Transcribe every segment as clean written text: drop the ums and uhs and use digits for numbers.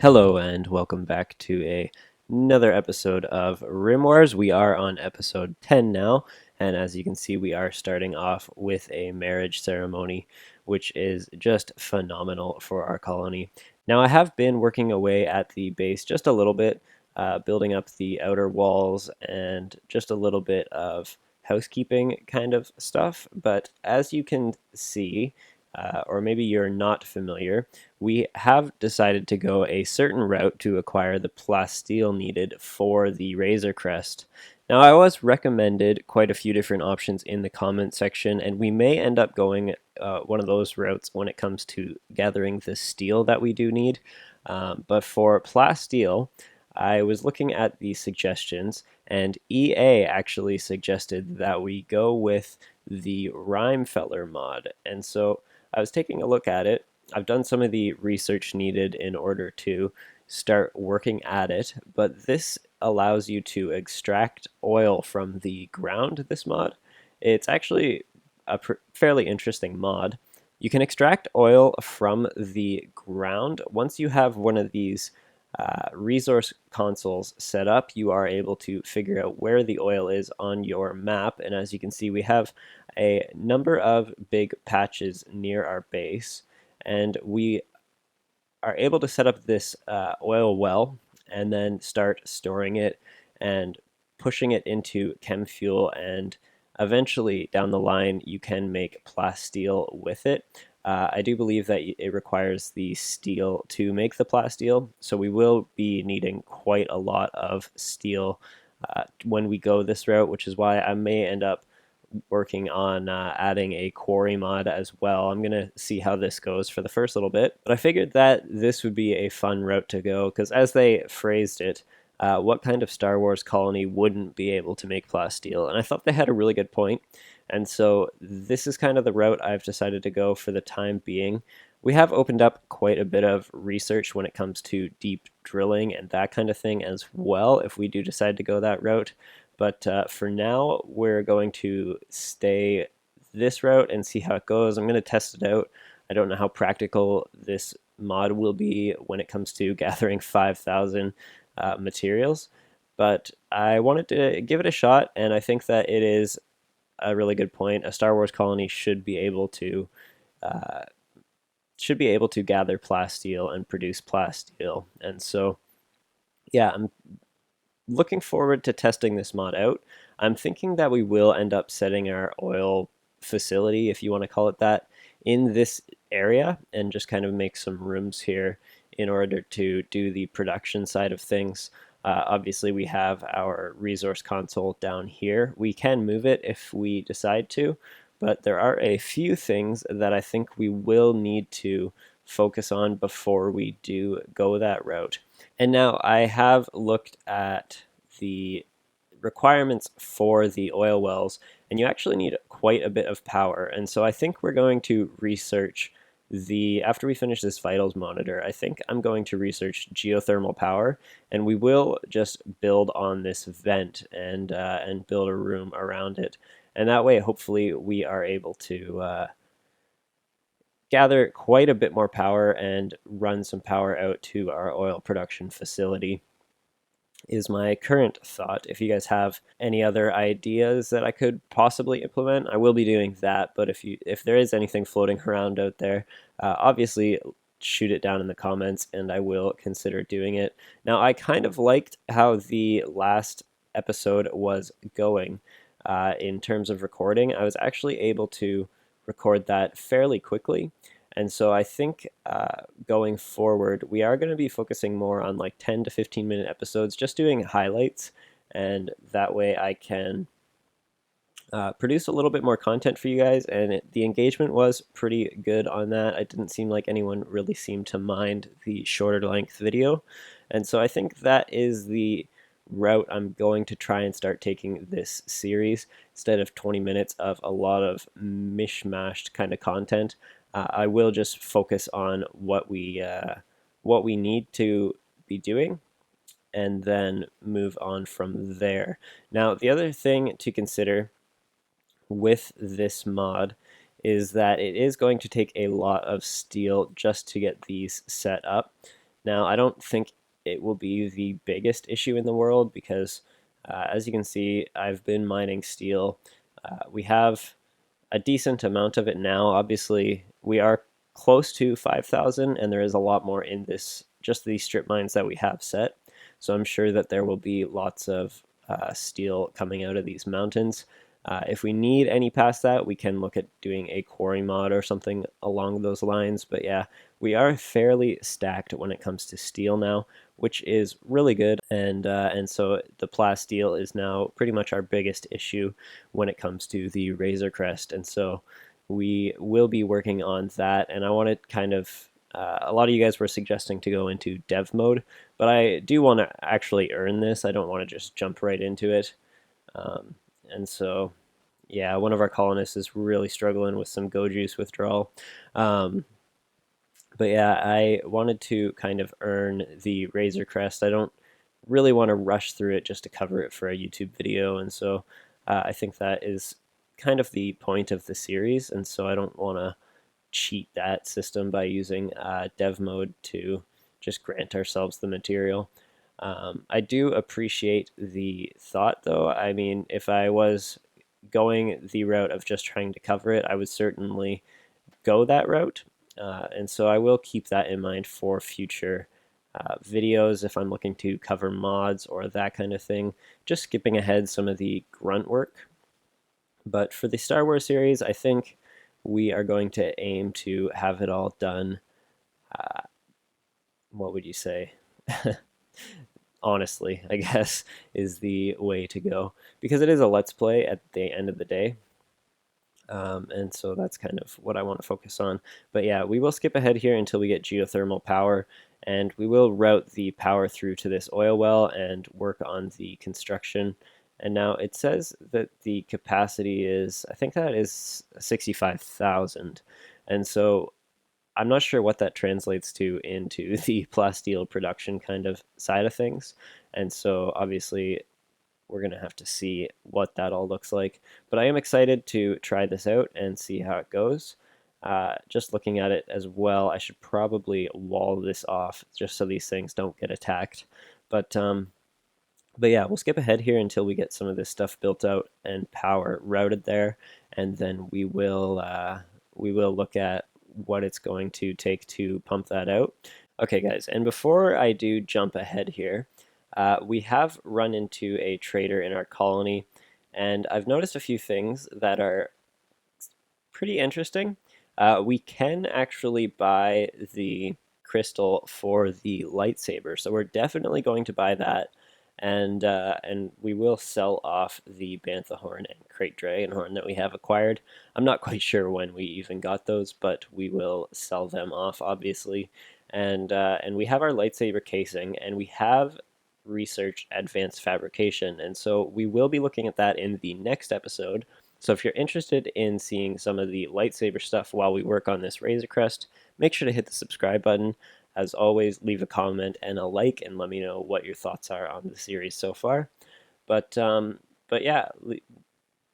Hello and welcome back to another episode of Rimworld. We are on episode 10 now, and as you can see, we are starting off with a marriage ceremony, which is just phenomenal for our colony. Now, I have been working away at the base just a little bit, building up the outer walls and just a little bit of housekeeping kind of stuff, but as you can see, or maybe you're not familiar, we have decided to go a certain route to acquire the plasteel needed for the Razor Crest. Now, I was recommended quite a few different options in the comment section, and we may end up going one of those routes when it comes to gathering the steel that we do need. But for plasteel, I was looking at the suggestions, and EA actually suggested that we go with the Rhymefeller mod. And so I was taking a look at it. I've done some of the research needed in order to start working at it, but this allows you to extract oil from the ground, this mod. It's actually a fairly interesting mod. You can extract oil from the ground. Once you have one of these resource consoles set up, you are able to figure out where the oil is on your map. And as you can see, we have a number of big patches near our base, and we are able to set up this oil well and then start storing it and pushing it into chem fuel, and eventually down the line you can make plasteel with it. I do believe that it requires the steel to make the plasteel, so we will be needing quite a lot of steel when we go this route, which is why I may end up working on adding a quarry mod as well. I'm going to see how this goes for the first little bit, but I figured that this would be a fun route to go because, as they phrased it, what kind of Star Wars colony wouldn't be able to make plasteel? And I thought they had a really good point. And so this is kind of the route I've decided to go for the time being. We have opened up quite a bit of research when it comes to deep drilling and that kind of thing as well, if we do decide to go that route. But for now, we're going to stay this route and see how it goes. I'm going to test it out. I don't know how practical this mod will be when it comes to gathering 5,000 materials, but I wanted to give it a shot, and I think that it is a really good point. A Star Wars colony should be able to uh, gather plasteel and produce plasteel, and so yeah, I'm looking forward to testing this mod out. I'm thinking that we will end up setting our oil facility, if you want to call it that, in this area and just kind of make some rooms here in order to do the production side of things. Obviously, we have our resource console down here. We can move it if we decide to, but there are a few things that I think we will need to focus on before we do go that route. And now I have looked at the requirements for the oil wells, and you actually need quite a bit of power. And so I think we're going to research after we finish this vitals monitor, I think I'm going to research geothermal power, and we will just build on this vent and build a room around it. And that way, hopefully, we are able to gather quite a bit more power and run some power out to our oil production facility, is my current thought. If you guys have any other ideas that I could possibly implement, I will be doing that. But if there is anything floating around out there, obviously shoot it down in the comments and I will consider doing it. Now, I kind of liked how the last episode was going in terms of recording. I was actually able to record that fairly quickly. And so I think going forward, we are going to be focusing more on like 10 to 15 minute episodes, just doing highlights. And that way I can produce a little bit more content for you guys. And the engagement was pretty good on that. It didn't seem like anyone really seemed to mind the shorter length video. And so I think that is the route I'm going to try and start taking this series. Instead of 20 minutes of a lot of mishmashed kind of content, I will just focus on what we need to be doing, and then move on from there. Now, the other thing to consider with this mod is that it is going to take a lot of steel just to get these set up. Now, I don't think it will be the biggest issue in the world because, as you can see, I've been mining steel. We have a decent amount of it now. Obviously, we are close to 5,000, and there is a lot more in this, just these strip mines that we have set. So I'm sure that there will be lots of steel coming out of these mountains. If we need any past that, we can look at doing a quarry mod or something along those lines. But yeah, we are fairly stacked when it comes to steel now, which is really good. And so the plasteel is now pretty much our biggest issue when it comes to the Razor Crest. And so we will be working on that. And I want to kind of a lot of you guys were suggesting to go into dev mode, but I do want to actually earn this. I don't want to just jump right into it. Um, and so, yeah, one of our colonists is really struggling with some go juice withdrawal. Um, but yeah, I wanted to kind of earn the Razor Crest. I don't really want to rush through it just to cover it for a YouTube video, and so I think that is kind of the point of the series, and so I don't want to cheat that system by using dev mode to just grant ourselves the material. I do appreciate the thought, though. I mean, if I was going the route of just trying to cover it, I would certainly go that route. And so I will keep that in mind for future videos if I'm looking to cover mods or that kind of thing. Just skipping ahead some of the grunt work. But for the Star Wars series, I think we are going to aim to have it all done. Uh, what would you say? Honestly, I guess, is the way to go. Because it is a Let's Play at the end of the day. And so that's kind of what I want to focus on. But yeah, we will skip ahead here until we get geothermal power, and we will route the power through to this oil well and work on the construction. And now it says that the capacity is, I think that is 65,000. And so I'm not sure what that translates to into the plasteel production kind of side of things. And so obviously we're going to have to see what that all looks like. But I am excited to try this out and see how it goes. Just looking at it as well, I should probably wall this off just so these things don't get attacked. But um, but yeah, we'll skip ahead here until we get some of this stuff built out and power routed there, and then we will look at what it's going to take to pump that out. Okay, guys, and before I do jump ahead here, we have run into a trader in our colony, and I've noticed a few things that are pretty interesting. We can actually buy the crystal for the lightsaber, so we're definitely going to buy that, and we will sell off the bantha horn and crate dragon horn that we have acquired. I'm not quite sure when we even got those, but we will sell them off, obviously. And we have our lightsaber casing, and we have researched advanced fabrication, and so we will be looking at that in the next episode. So if you're interested in seeing some of the lightsaber stuff while we work on this Razor Crest, make sure to hit the subscribe button. As always, leave a comment and a like and let me know what your thoughts are on the series so far. But um, but yeah,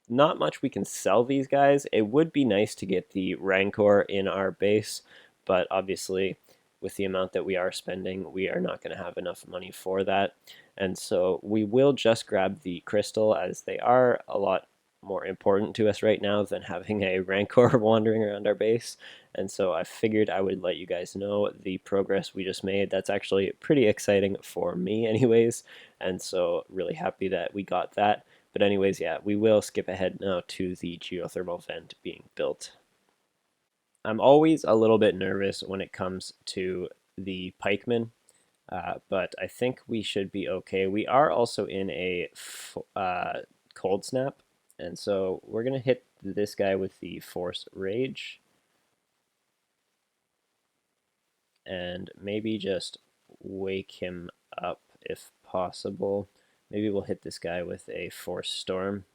not much we can sell these guys. It would be nice to get the Rancor in our base, but obviously with the amount that we are spending, we are not going to have enough money for that. And so we will just grab the crystal, as they are a lot more important to us right now than having a Rancor wandering around our base. And so I figured I would let you guys know the progress we just made. That's actually pretty exciting for me anyways. And so really happy that we got that. But anyways, yeah, we will skip ahead now to the geothermal vent being built. I'm always a little bit nervous when it comes to the pikemen, but I think we should be okay. We are also in a cold snap, and so we're going to hit this guy with the force rage and maybe just wake him up if possible. Maybe we'll hit this guy with a force storm,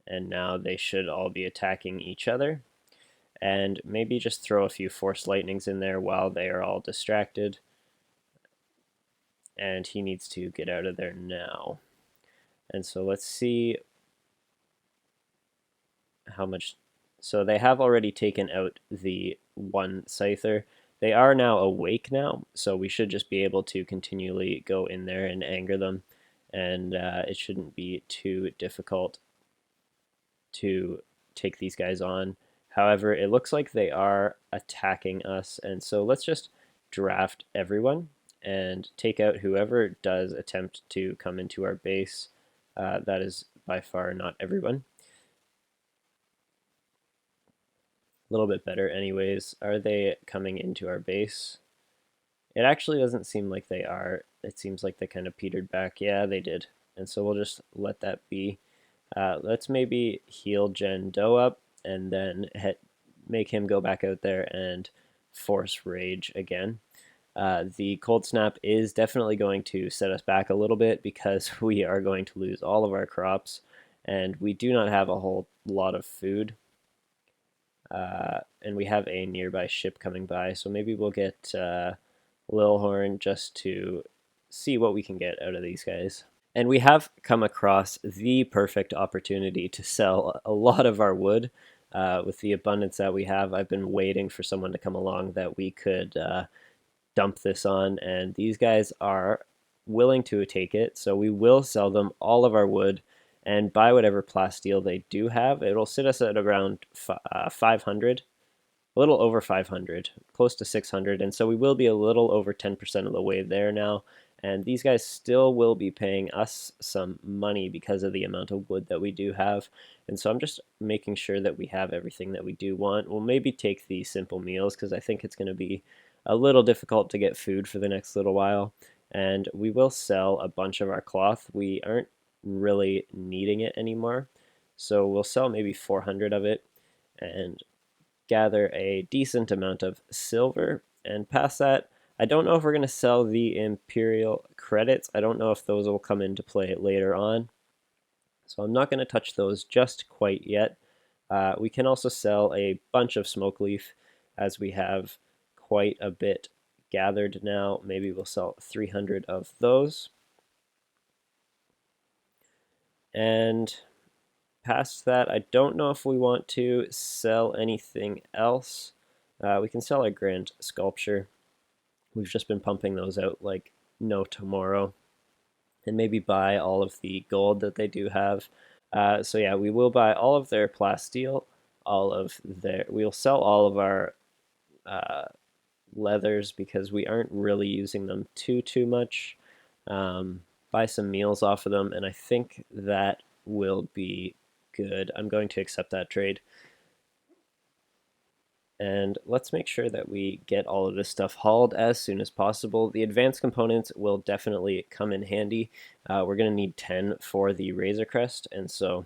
and now they should all be attacking each other. And maybe just throw a few force lightnings in there while they are all distracted. And he needs to get out of there now. And so let's see how much. So they have already taken out the one scyther. They are now awake now, so we should just be able to continually go in there and anger them, and it shouldn't be too difficult to take these guys on. However, it looks like they are attacking us, and so let's just draft everyone and take out whoever does attempt to come into our base. That is by far not everyone. A little bit better anyways. Are they coming into our base? It actually doesn't seem like they are. It seems like they kind of petered back. Yeah, they did. And so we'll just let that be. Let's maybe heal Gen Doe up and then make him go back out there and force rage again. The cold snap is definitely going to set us back a little bit because we are going to lose all of our crops and we do not have a whole lot of food. And we have a nearby ship coming by, so maybe we'll get Lil Horn just to see what we can get out of these guys. And we have come across the perfect opportunity to sell a lot of our wood. With the abundance that we have, I've been waiting for someone to come along that we could dump this on, and these guys are willing to take it, so we will sell them all of our wood and buy whatever plasteel they do have. It'll sit us at around 500, a little over 500, close to 600, and so we will be a little over 10% of the way there now. And these guys still will be paying us some money because of the amount of wood that we do have. And so I'm just making sure that we have everything that we do want. We'll maybe take the simple meals because I think it's going to be a little difficult to get food for the next little while. And we will sell a bunch of our cloth. We aren't really needing it anymore. So we'll sell maybe 400 of it and gather a decent amount of silver. And past that, I don't know if we're going to sell the Imperial credits. I don't know if those will come into play later on. So I'm not going to touch those just quite yet. We can also sell a bunch of smoke leaf as we have quite a bit gathered now. Maybe we'll sell 300 of those. And past that, I don't know if we want to sell anything else. We can sell a grand sculpture. We've just been pumping those out like no tomorrow. And maybe buy all of the gold that they do have. So yeah, we will buy all of their plasteel, we'll sell all of our leathers because we aren't really using them too much. Buy some meals off of them, and I think that will be good. I'm going to accept that trade. And let's make sure that we get all of this stuff hauled as soon as possible. The advanced components will definitely come in handy. We're going to need 10 for the Razor Crest, and so,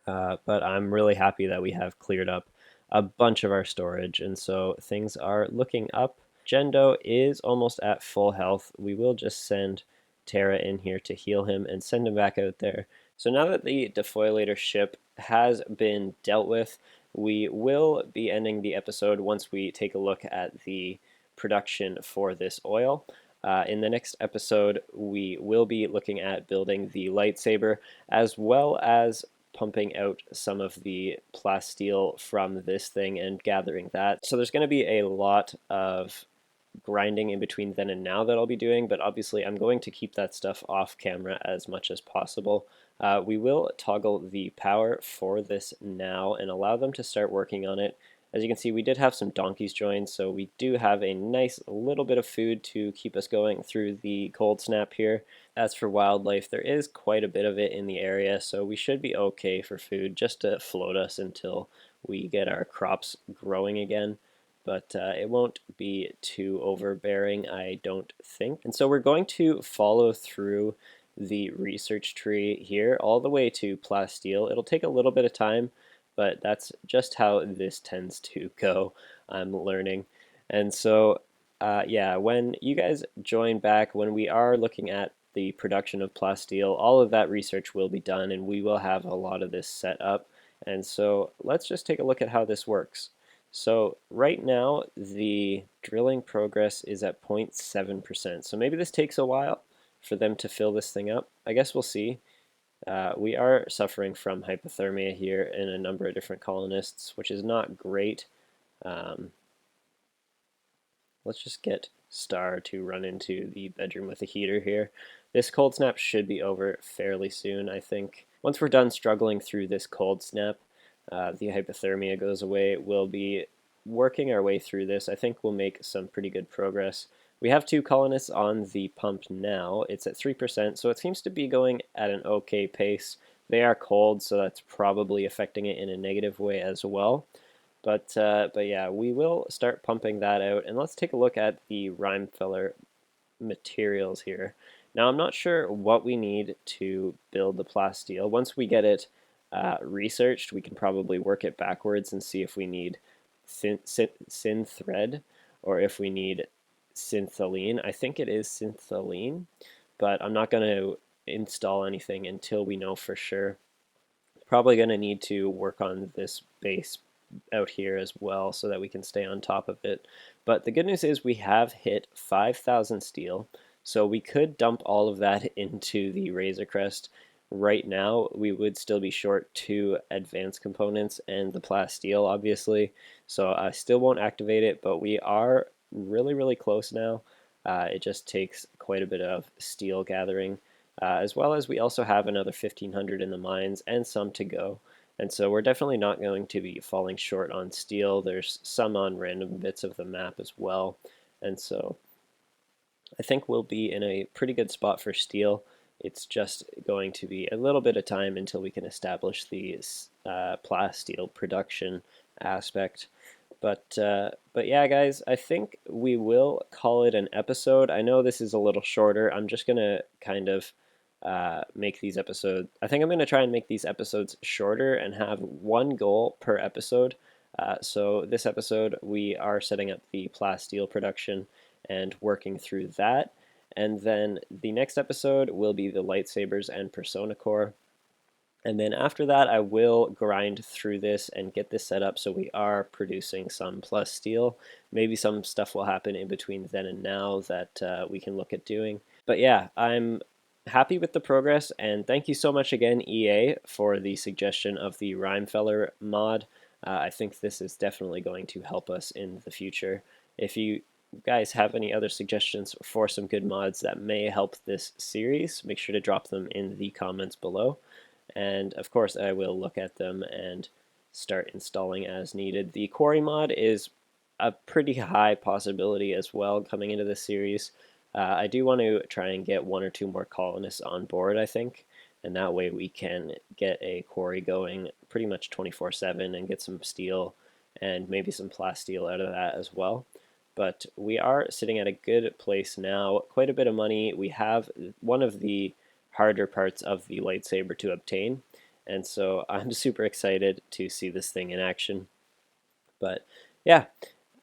but I'm really happy that we have cleared up a bunch of our storage, and so things are looking up. Gendo is almost at full health. We will just send Terra in here to heal him and send him back out there. So now that the defoilator ship has been dealt with, we will be ending the episode once we take a look at the production for this oil. In the next episode, we will be looking at building the lightsaber as well as pumping out some of the plasteel from this thing and gathering that. So there's going to be a lot of grinding in between then and now that I'll be doing, but obviously I'm going to keep that stuff off camera as much as possible. We will toggle the power for this now and allow them to start working on it. As you can see, we did have some donkeys join, so we do have a nice little bit of food to keep us going through the cold snap here. As for wildlife, there is quite a bit of it in the area, so we should be okay for food just to float us until we get our crops growing again. But it won't be too overbearing, I don't think. And so we're going to follow through the research tree here all the way to Plasteel. It'll take a little bit of time, but that's just how this tends to go, I'm learning. And so, yeah, when you guys join back, when we are looking at the production of Plasteel, all of that research will be done and we will have a lot of this set up. And so let's just take a look at how this works. So right now the drilling progress is at 0.7%. So maybe this takes a while for them to fill this thing up. I guess we'll see. We are suffering from hypothermia here in a number of different colonists, which is not great. let's just get Star to run into the bedroom with the heater here. This cold snap should be over fairly soon, I think. Once we're done struggling through this cold snap, the hypothermia goes away. We'll be working our way through this. I think we'll make some pretty good progress. We have 2 colonists on the pump now. It's at 3%, so it seems to be going at an okay pace. They are cold, so that's probably affecting it in a negative way as well. But yeah, we will start pumping that out, and let's take a look at the Rhymefeller materials here. Now, I'm not sure what we need to build the plasteel. Once we get it researched, we can probably work it backwards and see if we need syn thread or if we need syntholine. I think it is syntholine, but I'm not going to install anything until we know for sure. Probably going to need to work on this base out here as well so that we can stay on top of it. But the good news is we have hit 5,000 steel, so we could dump all of that into the Razor Crest. Right now, we would still be short 2 advanced components and the plasteel, obviously. So I still won't activate it, but we are really, really close now. It just takes quite a bit of steel gathering, as well as we also have another 1,500 in the mines and some to go. And so we're definitely not going to be falling short on steel. There's some on random bits of the map as well. And so I think we'll be in a pretty good spot for steel. It's just going to be a little bit of time until we can establish the plasteel production aspect. But yeah, guys, I think we will call it an episode. I know this is a little shorter. I'm just gonna kind of make these episodes. I think I'm gonna try and make these episodes shorter and have one goal per episode. So this episode, we are setting up the plasteel production and working through that. And then the next episode will be the lightsabers and persona core. And then after that, I will grind through this and get this set up so we are producing some plasteel. Maybe some stuff will happen in between then and now that we can look at doing. But yeah, I'm happy with the progress, and thank you so much again, EA, for the suggestion of the Rhymefeller mod. I think this is definitely going to help us in the future. If you guys have any other suggestions for some good mods that may help this series, make sure to drop them in the comments below. And of course, I will look at them and start installing as needed. The quarry mod is a pretty high possibility as well coming into this series. I do want to try and get 1 or 2 more colonists on board, I think, and that way we can get a quarry going pretty much 24/7 and get some steel and maybe some plasteel out of that as well. But we are sitting at a good place now, quite a bit of money. We have one of the harder parts of the lightsaber to obtain, and so I'm super excited to see this thing in action. But yeah,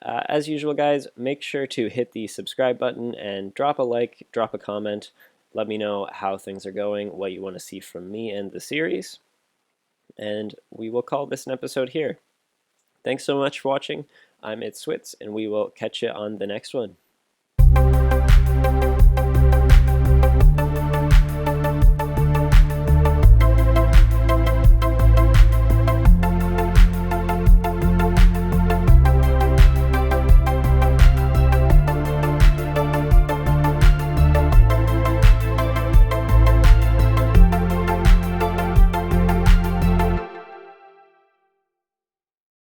as usual, guys, make sure to hit the subscribe button and drop a like, drop a comment. Let me know how things are going, what you want to see from me and the series, and we will call this an episode here. Thanks so much for watching. I'm Switz, and we will catch you on the next one.